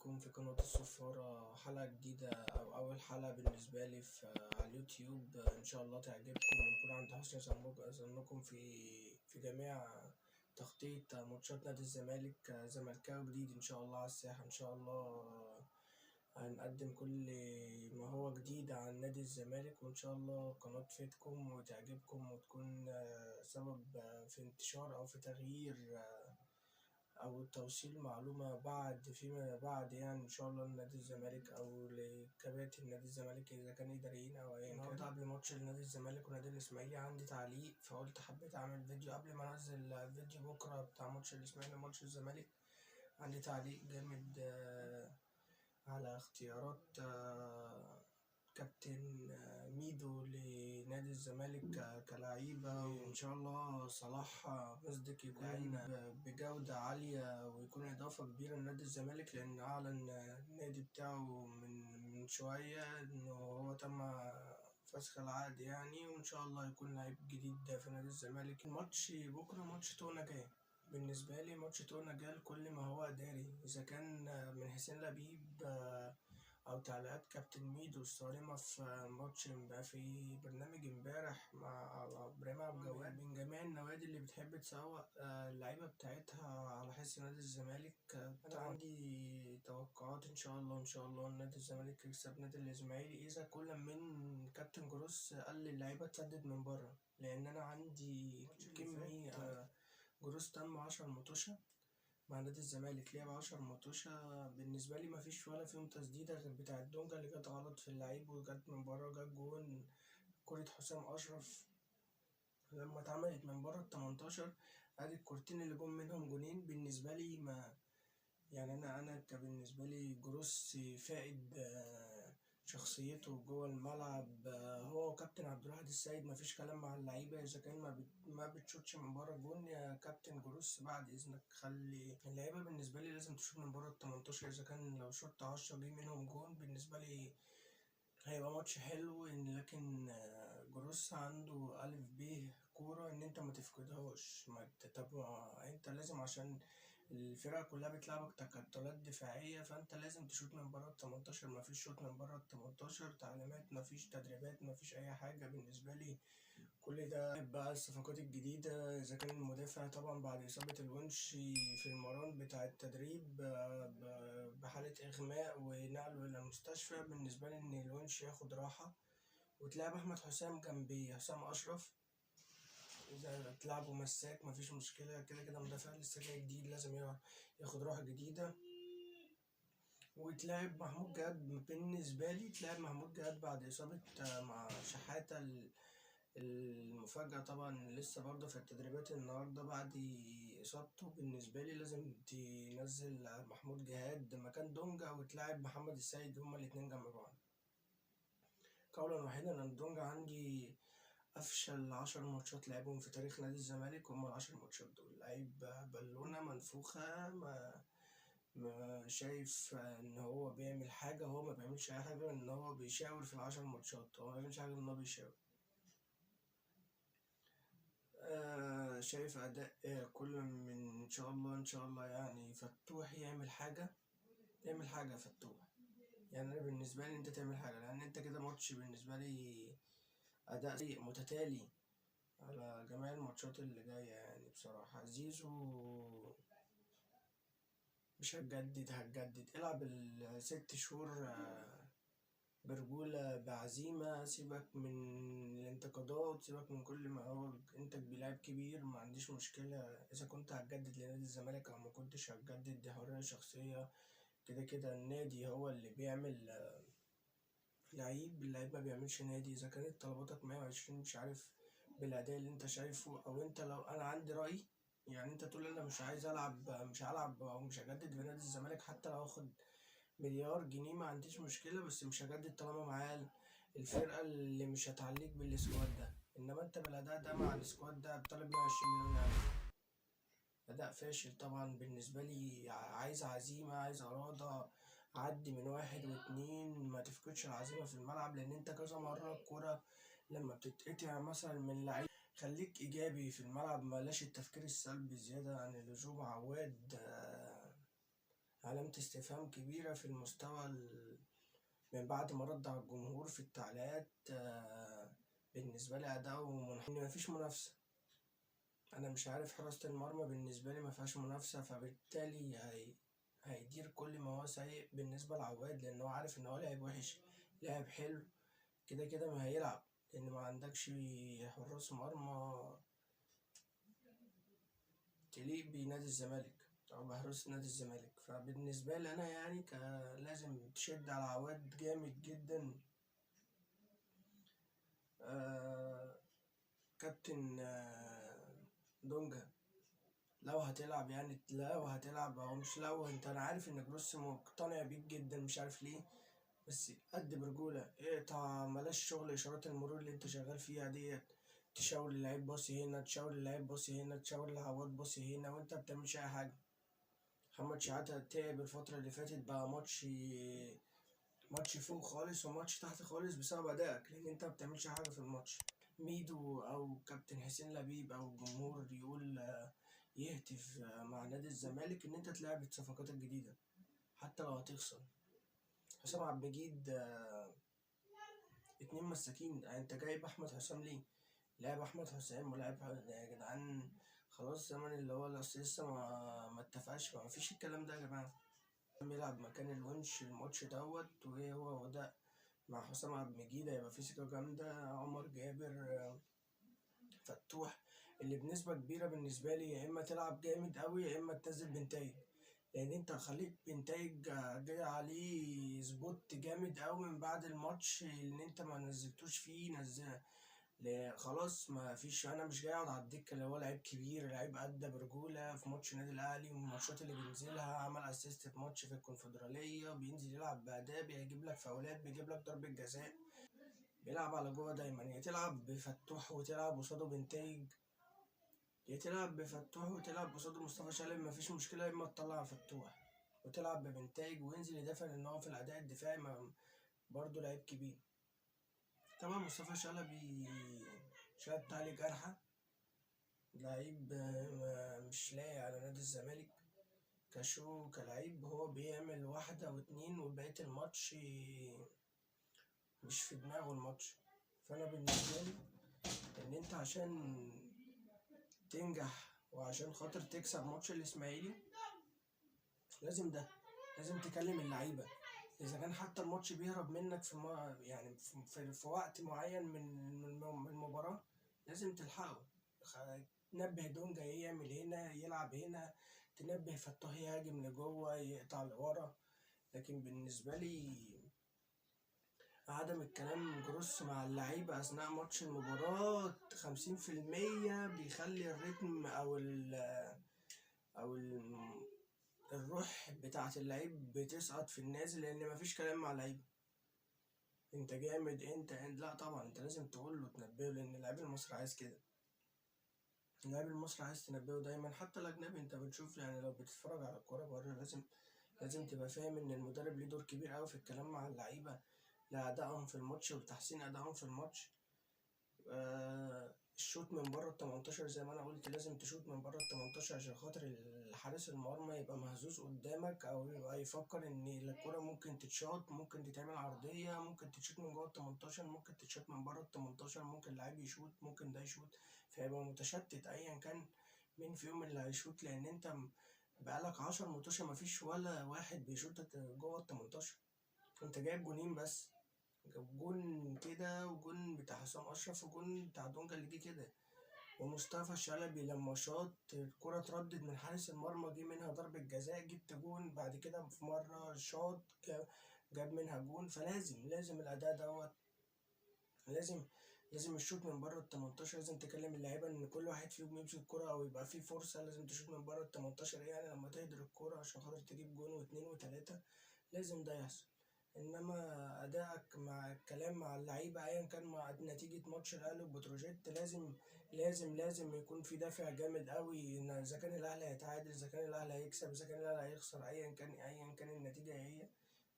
بيكم في قناة الصفارة حلقة جديدة أو أول حلقة بالنسبة لي على اليوتيوب. إن شاء الله تعجبكم ونكون عند حسن ظنكم في جميع تخطيط ماتشات نادي الزمالك. زملكاوي جديد إن شاء الله على الساحة. إن شاء الله هنقدم كل ما هو جديد عن نادي الزمالك، وإن شاء الله قناة تفيدكم وتعجبكم وتكون سبب في انتشار أو في تغيير أو توصيل معلومة فيما بعد، يعني إن شاء الله لنادي الزمالك أو لكباتن نادي الزمالك إذا كان إداريين أو أيا كان. النهاردة قبل ماتش نادي الزمالك ونادي الإسماعيلي عندي تعليق، فقلت حبيت أعمل فيديو قبل ما أنزل فيديو بكرة بتاع ماتش الإسماعيلي وماتش الزمالك. عندي تعليق جامد على اختيارات كابتن ميدو لنادي الزمالك كلاعيبة، وإن شاء الله صلاح مصدق يكون بجودة عالية ويكون إضافة كبيرة لنادي الزمالك، لأن أعلن النادي بتاعه من شوية إنه هو تم فسخ العقد يعني، وإن شاء الله يكون لعيب جديد في نادي الزمالك. الماتش بكرة ماتش تونا جاي، بالنسبة لي ماتش تونا جاي لكل ما هو إداري، إذا كان من حسين لبيب أو تعليقات كابتن ميدو الصارمة في في برنامج امبارح مع إبراهيم عبد الجواد، من جميع النوادي اللي بتحب تسوق اللعيبة بتاعتها على حس نادي الزمالك. أنا عندي توقعات إن شاء الله نادي الزمالك يكسب نادي الإسماعيلي، إذا كل من كابتن جروس قال للعيبة تسدد من بره، لأن أنا عندي كمية جروس تم 10 مطوشة مع نادي الزمالك، لعب 10 مطوشة بالنسبة لي مفيش ولا فيهم تسديدة غير بتاعة دونجا اللي جت غلط في اللعيب وجت من بره، جت جون كرة حسام أشرف لما اتعملت من بره ال18. ادي الكورتين اللي جم منهم جونين بالنسبة لي، ما يعني أنا بالنسبة لي جروس فائد شخصيته جوه الملعب، هو وكابتن عبد الواحد السيد مفيش كلام مع اللعيبة، إذا كان ما بتشوتش من بره الجون يا كابتن جروس بعد إذنك خلي اللعيبة بالنسبة لي لازم تشوت من بره ال18، إذا كان لو شوت 10 جه منهم جون بالنسبة لي هيبقى ماتش حلو. لكن جروس عنده ألف ب كورة إن أنت ما تفقدهاش، ما تتابع، أنت لازم عشان الفرقة كلها بتلعبك تكتلات دفاعية، فأنت لازم تشوط من بره ال18، مفيش شوط من بره ال18 تعليمات، مفيش تدريبات، مفيش أي حاجة. بالنسبة لي كل ده بقى الصفقات الجديدة، إذا كان المدافع طبعا بعد إصابة الونش في المران بتاع التدريب بحالة إغماء ونقله إلى المستشفى، بالنسبة لي إن الونش ياخد راحة وتلعب أحمد حسام جنب حسام أشرف. إذا تلعبوا مساك مفيش مشكلة، كده كده مدافع لسه جاي جديد لازم ياخد راحة جديدة، وتلعب محمود جهاد. بالنسبة لي تلعب محمود جهاد بعد إصابة مع شحاتة المفاجأة طبعا لسه برضه في التدريبات النهاردة بعد إصابته. بالنسبة لي لازم تنزل محمود جهاد مكان دونجا وتلعب محمد السيد، هما الاتنين جنب بعض. قولا واحدا أن دونجا عندي أفشل 10 ماتشات لعبهم في تاريخ نادي الزمالك هما ال10 ماتشات دول، لعيب بالونة منفوخة، ما شايف إن هو بيعمل حاجة، هو ما بيعملش أي حاجة غير إن هو بيشاور في ال10 ماتشات، هو ما بيعملش حاجة غير إن هو بيشاور. شايف أداء كل من إن شاء الله يعني فتوح يعمل حاجة فتوح، يعني أنا بالنسبة لي أنت تعمل حاجة، لأن أنت كده ماتش بالنسبة لي أداء سيء متتالي على جميع الماتشات اللي جاية. يعني بصراحة زيزو مش هتجدد العب ال6 شهور برجولة بعزيمة، سيبك من الانتقادات، سيبك من كل ما هو انت بلاعب كبير، ما عنديش مشكلة إذا كنت هتجدد لنادي الزمالك أو ما كنتش هتجدد، دي حرية شخصية، كده كده النادي هو اللي بيعمل اللعيب ما بيعملش نادي. إذا كانت طلباتك 120 مش عارف بالأداء اللي انت شايفه، أو انت لو أنا عندي رأي، يعني انت تقول أنا مش عايز ألعب، مش هلعب أو مش هجدد في نادي الزمالك حتى لو هاخد مليار جنيه ما عنديش مشكلة، بس مش هجدد طالما معايا الفرقة اللي مش هتعليك بالسكواد ده. انما انت بالأداء ده مع السكواد ده بطالب 120 مليون يعني أداء فاشل طبعا. بالنسبة لي عايز عزيمة، عايز إرادة، عدي من 1 و2، ما تفقدش العزيمة في الملعب، لأن انت كذا مرة الكورة لما بتتقطع مثلا من لعيب خليك إيجابي في الملعب، بلاش التفكير السلبي زيادة عن اللزوم. عواد علامة استفهام كبيرة في المستوى من بعد ما رد على الجمهور في التعليقات. بالنسبة لي أداؤه إن مفيش منافسة. أنا مش عارف، حراسة المرمى بالنسبة لي مفيهاش منافسة، فبالتالي هيدير كل ما هو سيء بالنسبة لعواد، لأن هو عارف إن هو لاعب وحش. لاعب حلو كده كده ما هيلعب، لأن ما عندكش حراس مرمى تليق بنادي الزمالك أو بحراس نادي الزمالك. فبالنسبة لي أنا يعني لازم تشد على عواد جامد جدا. كابتن دونجا، لو هتلعب يعني، لو هتلعب او مش، لو انت، انا عارف ان جروس مقتنع بيك جدا مش عارف ليه، بس قد برجولة اقطع، بلاش شغل اشارات المرور اللي انت شغال فيها ديت. تشاور اللعيب باصي هنا، تشاور اللعيب باصي هنا، تشاور لعواد باصي هنا، وانت بتعملش اي حاجة. محمد شحاتة تعب الفترة اللي فاتت، بقى ماتش فوق خالص وماتش تحت خالص بسبب ادائك، لان انت بتعملش حاجة في الماتش. ميدو او كابتن حسين لبيب او الجمهور يقول يهتف مع نادي الزمالك ان انت تلعب الصفقات الجديدة حتى لو هتخسر. حسام عبد المجيد، اتنين مساكين. انت جايب احمد حسام ليه؟ لاعب احمد حسام ولاعب يا جدعان، خلاص زمن اللي هو لسه ما اتفقش، ما فيش الكلام ده يا جماعة. بيلعب مكان الونش الماتش دوت، وهو وده مع حسام عبد المجيد هيبقى في ثقة جامدة. عمر جابر، فتوح، اللي بنسبة كبيرة بالنسبة لي يا إما تلعب جامد أوي يا إما تنزل بنتايج، لأن أنت خليت بنتايج جاي عليه سبوت جامد أوي من بعد الماتش اللي أنت ما نزلتوش فيه. خلاص ما فيش، أنا مش جاي أقعد على الدكة. اللي هو لعيب كبير، لعيب أدى برجولة في ماتش النادي الأهلي والماتشات اللي بينزلها، عمل أسيست في ماتش في الكونفدرالية، بينزل يلعب بأداء، بيجيب لك فاولات، بيجيب لك ضربة جزاء، بيلعب على جوه دايما. يا تلعب بفتوح وتلعب قصاده بنتايج، يا تلعب بفتوح وتلعب قصاده مصطفى شلبي، مفيش مشكلة. إما تطلع فتوح وتلعب ببنتايج وينزل يدافع، لأن هو في الأداء الدفاعي برضه لعيب كبير. طبعا مصطفى شلبي شد عليه جرحة، لعيب مش لاقي على نادي الزمالك كلعيب. هو بيعمل واحدة واتنين وبقية الماتش مش في دماغه الماتش. فأنا بالنسبة لي إن أنت عشان تنجح وعشان خاطر تكسب ماتش الإسماعيلي لازم تكلم اللعيبة. إذا كان حتى الماتش بيهرب منك يعني في وقت معين من المباراة، لازم تلحقه. تنبه دونجا يعمل هنا، يلعب هنا، تنبه فتوح يهاجم لجوه، يقطع لورا. لكن بالنسبة لي عدم الكلام جروس مع اللعيبة أثناء ماتش المباراة 50% بيخلي الريتم أو الروح بتاعة اللعيب بتسقط في النازل، لأن مفيش كلام مع اللعيبة. أنت جامد، أنت لا طبعا أنت لازم تقول له تنبهه، لأن اللاعب المصري عايز كده. اللاعب المصري عايز تنبهه دايما. حتى الأجنبي أنت بتشوف، يعني لو بتتفرج على الكورة بره، لازم تبقى فاهم إن المدرب ليه دور كبير أوي في الكلام مع اللعيبة لأدائهم في الماتش وتحسين أدائهم في الماتش. الشوط من بره ال18 زي ما انا قلت، لازم تشوط من بره ال18 عشان خاطر الحارس المرمى يبقى مهزوز قدامك، او يبقى يفكر ان الكرة ممكن تتشاط، ممكن تتعمل عرضية، ممكن تتشوط من جوه ال18، ممكن تتشوط من بره ال18، ممكن لعيب يشوط، ممكن ده يشوط، فيبقى متشتت ايا كان مين فيهم اللي هيشوط. لان انت بقالك 10 ماتشات مفيش ولا واحد بيشوط جوه ال18. انت جايب جونين بس، جون كده وجون بتاع حسام اشرف وجون بتاع دونجا اللي جه كده. ومصطفى شلبي لما شاط الكرة اتردد من حارس المرمى، جه منها ضربة جزاء، جبت جون. بعد كده في مرة شاط جاب منها جون. فلازم الأداء دوت، لازم الشوط من بره ال18. لازم تكلم اللعيبة ان كل واحد فيهم يمسك الكرة او يبقى فيه فرصة، لازم تشوط من بره ال18، يعني لما تهدر الكرة عشان خاطر تجيب جون واثنين وثلاثة، لازم ده يحصل. انما ادائك مع الكلام مع اللعيبه ايا كان مع نتيجه ماتش الاهلي وبتروجيت، لازم يكون في دافع جامد قوي، ان اذا كان الاهلي هيتعادل، اذا كان الاهلي هيكسب، اذا كان الاهلي هيخسر، ايا كان النتيجه هي،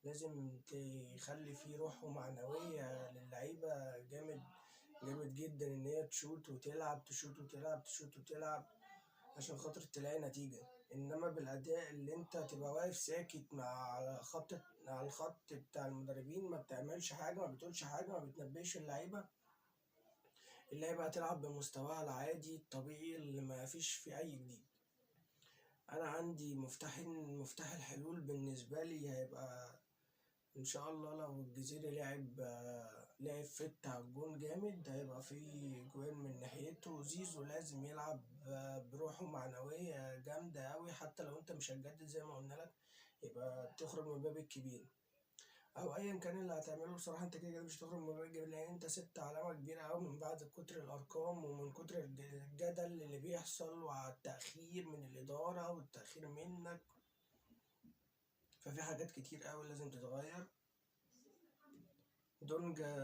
لازم تخلي في روح ومعنويه للعيبه جامد جدا، ان هي تشوت وتلعب، تشوت وتلعب، تشوت وتلعب، عشان خاطر تلاقي نتيجه. انما بالاداء اللي انت تبقى واقف ساكت على الخط بتاع المدربين، ما بتعملش حاجه، ما بتقولش حاجه، ما بتنبهش اللعيبه هتلعب بمستواها العادي الطبيعي اللي ما فيش فيه اي جديد. انا عندي مفتاح الحلول بالنسبه لي هيبقى ان شاء الله لو الجزيري لعب فت على الجون جامد، هيبقى فيه جوان من ناحيته. زيزو لازم يلعب بروحه معنوية جامدة أوي، حتى لو انت مش هتجدد زي ما قلنا لك يبقى تخرج من الباب الكبير، او ايا كان اللي هتعمله. بصراحة انت كده كده مش هتخرج من الباب الكبير، لان انت سبت علامة كبيرة أوي من بعد كتر الارقام ومن كتر الجدل اللي بيحصل وعلى التأخير من الإدارة والتأخير منك. ففي حاجات كتير أوي لازم تتغير. دونجا،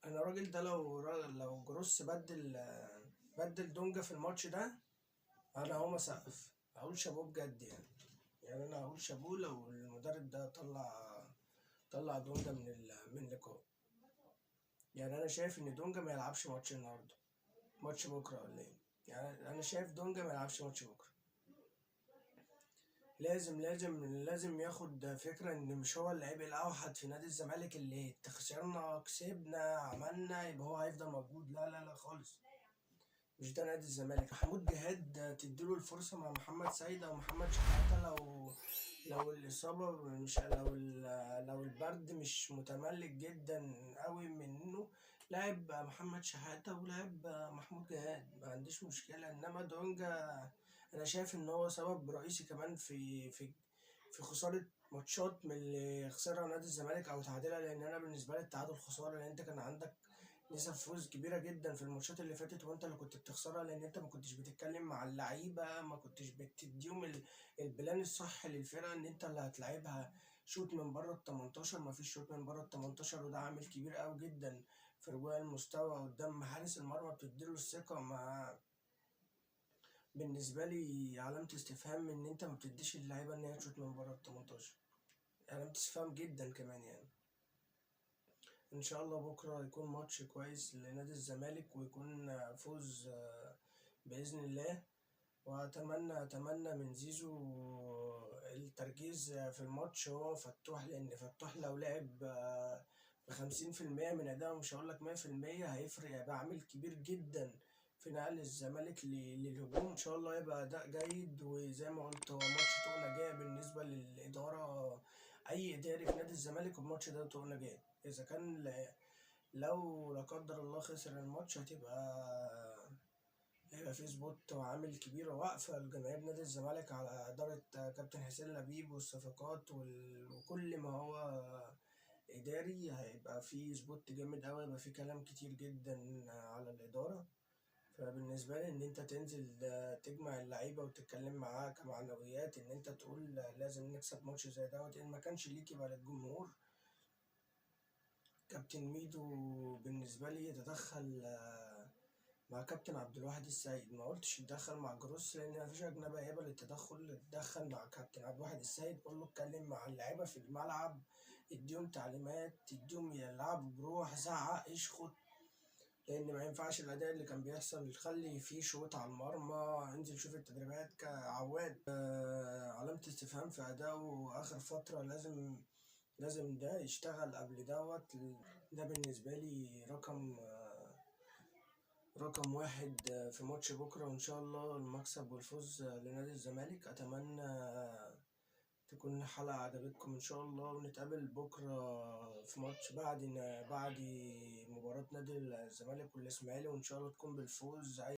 انا الراجل ده لو جروس بدل دونجا في الماتش ده، انا هقوم اسقف اقول شابوه بجد يعني انا هقول شابوه لو المدرب ده طلع دونجا من اللقاء. يعني انا شايف ان دونجا ما يلعبش ماتش النهارده، ماتش بكره ولا ايه؟ يعني انا شايف دونجا ما يلعبش ماتش بكره. لازم ياخد فكرة ان مش هو اللعيب الاوحد في نادي الزمالك اللي خسرنا كسبنا عملنا يبقى هو هيفضل موجود. لا لا لا خالص، مش ده نادي الزمالك. محمود جهاد تديله الفرصة مع محمد سيد او محمد شحاتة لو الإصابة مش لو البرد مش متملك جدا قوي منه، لعب محمد شحاتة ولعب محمود جهاد، ما عنديش مشكلة. انما دونجا انا شايف ان هو سبب رئيسي كمان في خسارة ماتشات من اللي خسرها نادي الزمالك او تعادلها. لان انا بالنسبة لي التعادل خسارة، لان انت كان عندك نسب فوز كبيرة جدا في الماتشات اللي فاتت وانت اللي كنت بتخسرها، لان انت ما كنتش بتتكلم مع اللعيبة، ما كنتش بتديهم البلان الصح للفرقة ان انت اللي هتلعبها شوط من بره ال 18. ما فيش شوط من بره ال 18، وده عامل كبير قوي جدا في رجوع المستوى قدام حارس المرمى، بتديله الثقة. بالنسبة لي علامة استفهام ان انت ما بتديش اللعيبة ان هي تشوط من بره ال 18، علامة استفهام جدا كمان يعني. ان شاء الله بكره يكون ماتش كويس لنادي الزمالك ويكون فوز باذن الله. اتمنى من زيزو التركيز في الماتش هو فتوح، لان فتوح لو لعب ب50% من اداءه، مش هقولك 100%، هيفرق، هيبقى عامل كبير جدا في نقل الزمالك للهجوم. ان شاء الله يبقى اداء جيد. وزي ما قلت هو ماتش طوق نجاة بالنسبه للاداره، اي اداري في نادي الزمالك الماتش ده طوق نجاة. اذا كان لو لا قدر الله خسر الماتش هيبقى في سبوت وعامل كبير وواقفة لجماهير نادي الزمالك على إدارة كابتن حسين لبيب والصفقات وكل ما هو إداري. هيبقى في سبوت جامد أوي، هيبقى في كلام كتير جدا على الإدارة. فبالنسبة لي إن أنت تنزل تجمع اللعيبة وتتكلم معاها كمعنويات، إن أنت تقول لازم نكسب ماتش زي دوت، إن ما كانش ليك يبقى للجمهور. كابتن ميدو بالنسبة لي يتدخل مع كابتن عبد الواحد السيد، ما قلتش يتدخل مع جروس لان مفيش اجنبي هيقبل التدخل. يتدخل مع كابتن عبد الواحد السيد، قول له اتكلم مع اللعيبه في الملعب، اديهم تعليمات، اديهم يلعبوا بروح، زعق، اشخط، لان ما ينفعش الاداء اللي كان بيحصل. خلي فيه شوط على المرمى، انزل شوف التدريبات كعواد. علامة استفهام في اداؤه اخر فتره، لازم ده يشتغل قبل دوت. ده بالنسبه لي رقم واحد في ماتش بكرة. وإن شاء الله المكسب والفوز لنادي الزمالك. أتمنى تكون الحلقة عجبتكم إن شاء الله، ونتقابل بكرة في ماتش بعد مباراة نادي الزمالك والإسماعيلي، وإن شاء الله تكون بالفوز.